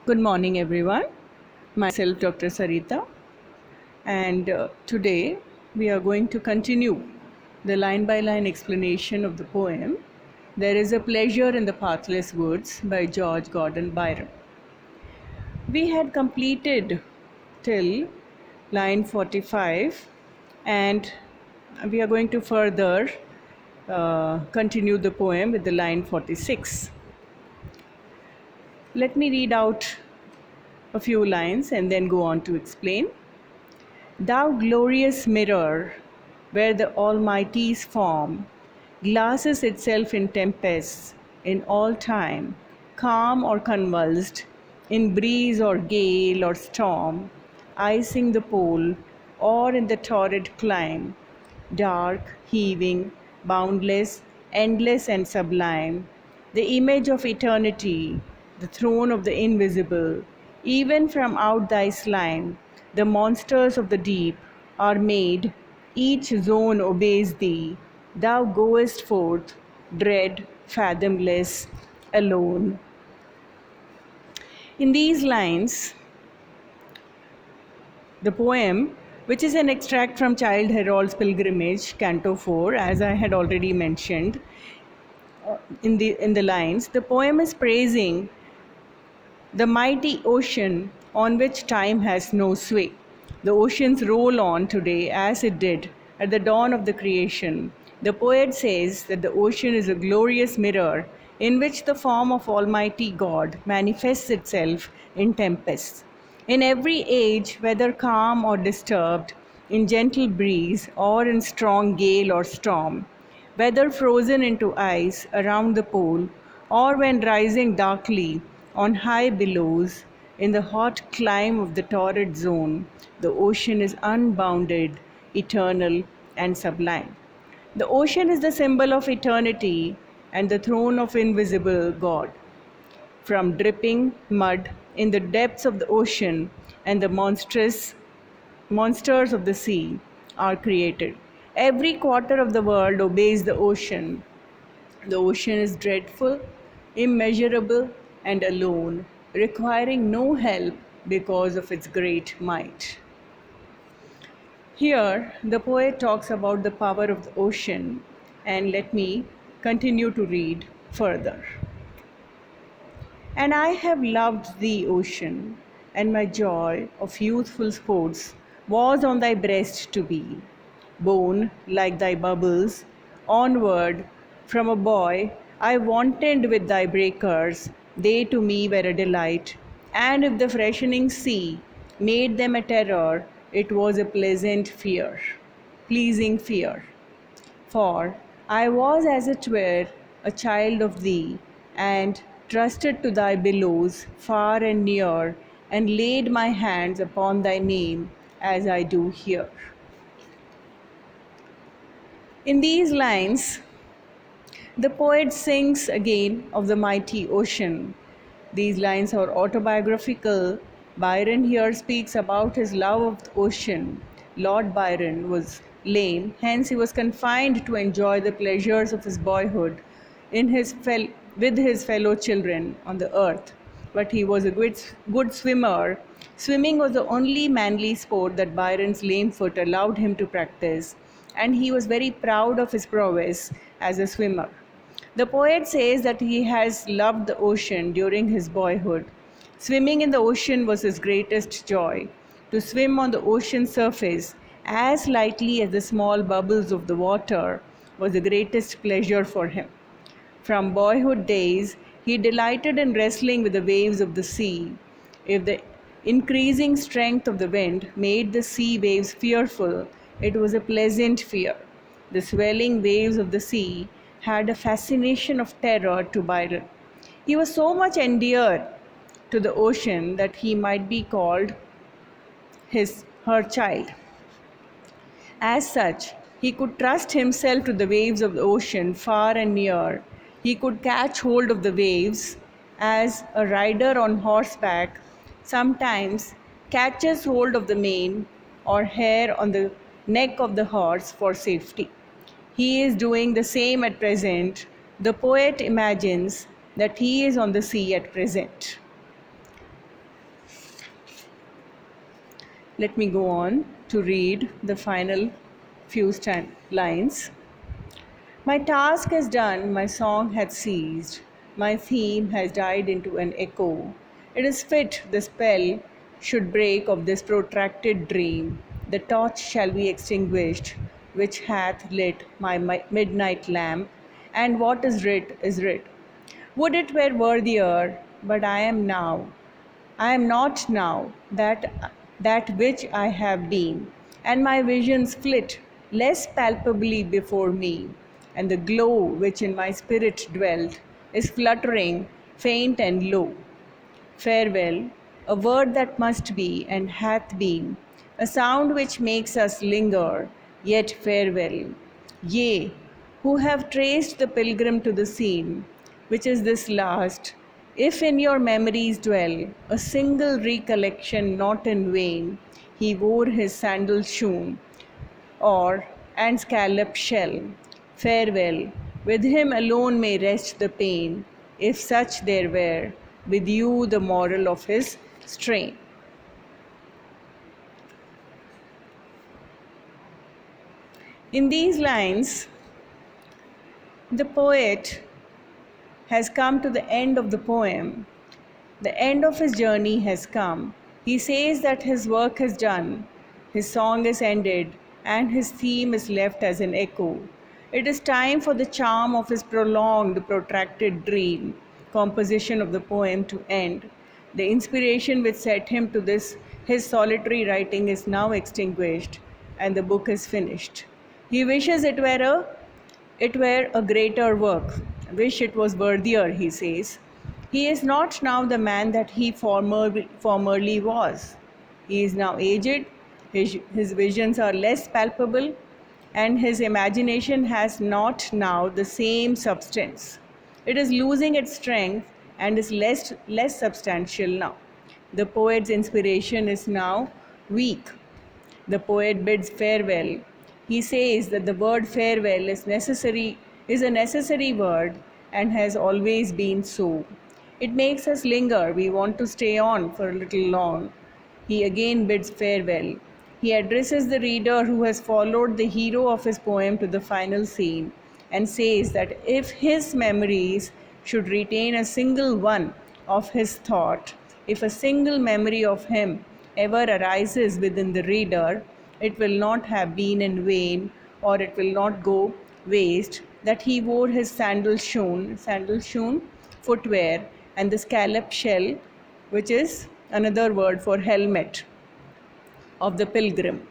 Good morning, everyone. Myself, Dr. Sarita, and today we are going to continue the line by line explanation of the poem There is a Pleasure in the Pathless Woods by George Gordon Byron. We had completed till line 45, and we are going to further continue the poem with the line 46. Let me read out a few lines and then go on to explain. Thou glorious mirror, where the Almighty's form glasses itself in tempests, in all time, calm or convulsed, in breeze or gale or storm, icing the pole, or in the torrid clime, dark, heaving, boundless, endless, and sublime, the image of eternity, the throne of the invisible, even from out thy slime, the monsters of the deep are made, each zone obeys thee, thou goest forth, dread, fathomless, alone. In these lines, the poem, which is an extract from Childe Harold's Pilgrimage, Canto 4, as I had already mentioned in the lines, the poem is praising the mighty ocean on which time has no sway. The oceans roll on today as it did at the dawn of the creation. The poet says that the ocean is a glorious mirror in which the form of Almighty God manifests itself in tempests. In every age, whether calm or disturbed, in gentle breeze or in strong gale or storm, whether frozen into ice around the pole or when rising darkly on high billows in the hot clime of the torrid zone, the ocean is unbounded, eternal, and sublime. The ocean is the symbol of eternity and the throne of invisible God. From dripping mud in the depths of the ocean and the monsters of the sea are created. Every quarter of the world obeys the ocean. The ocean is dreadful, immeasurable, and alone, requiring no help because of its great might. Here, the poet talks about the power of the ocean, and let me continue to read further. And I have loved thee, ocean, and my joy of youthful sports was on thy breast to be, borne like thy bubbles, onward from a boy I wantoned with thy breakers, they to me were a delight, and if the freshening sea made them a terror, it was a pleasing fear. For I was as it were a child of thee, and trusted to thy billows far and near, and laid my hands upon thy name as I do here. In these lines, the poet sings again of the mighty ocean. These lines are autobiographical. Byron here speaks about his love of the ocean. Lord Byron was lame, hence he was confined to enjoy the pleasures of his boyhood with his fellow children on the earth. But he was a good swimmer. Swimming was the only manly sport that Byron's lame foot allowed him to practice, and he was very proud of his prowess as a swimmer. The poet says that he has loved the ocean during his boyhood. Swimming in the ocean was his greatest joy. To swim on the ocean surface as lightly as the small bubbles of the water was the greatest pleasure for him. From boyhood days, he delighted in wrestling with the waves of the sea. If the increasing strength of the wind made the sea waves fearful, it was a pleasant fear. The swelling waves of the sea had a fascination of terror to Byron. He was so much endeared to the ocean that he might be called her child. As such, he could trust himself to the waves of the ocean far and near. He could catch hold of the waves as a rider on horseback sometimes catches hold of the mane or hair on the neck of the horse for safety. He is doing the same at present. The poet imagines that he is on the sea at present. Let me go on to read the final few lines. My task is done, my song hath ceased, my theme has died into an echo. It is fit the spell should break of this protracted dream. The torch shall be extinguished, which hath lit my midnight lamp, and what is writ is writ. Would it were worthier, but I am not now that which I have been, and my visions flit less palpably before me, and the glow which in my spirit dwelt is fluttering, faint and low. Farewell, a word that must be and hath been, a sound which makes us linger, yet farewell. Ye, who have traced the pilgrim to the scene, which is this last, if in your memories dwell a single recollection not in vain, he wore his sandal shoon, or and scallop shell. Farewell, with him alone may rest the pain, if such there were, with you the moral of his strain. In these lines, the poet has come to the end of the poem. The end of his journey has come. He says that his work is done, his song is ended, and his theme is left as an echo. It is time for the charm of his prolonged, protracted dream, composition of the poem to end. The inspiration which set him to this, his solitary writing, is now extinguished, and the book is finished. He wishes it were a greater work. Wish it was worthier, he says. He is not now the man that he formerly was. He is now aged, his visions are less palpable, and his imagination has not now the same substance. It is losing its strength and is less substantial now. The poet's inspiration is now weak. The poet bids farewell. He says that the word farewell is a necessary word and has always been so. It makes us linger. We want to stay on for a little long. He again bids farewell. He addresses the reader who has followed the hero of his poem to the final scene and says that if his memories should retain a single one of his thought, if a single memory of him ever arises within the reader, it will not have been in vain, or it will not go waste, that he wore his sandal shoon footwear, and the scallop shell, which is another word for helmet, of the pilgrim.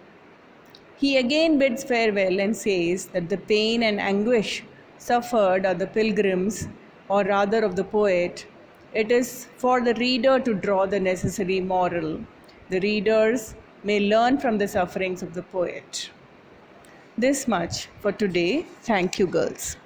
He again bids farewell and says that the pain and anguish suffered are the pilgrims, or rather of the poet. It is for the reader to draw the necessary moral. The readers may learn from the sufferings of the poet. This much for today. Thank you, girls.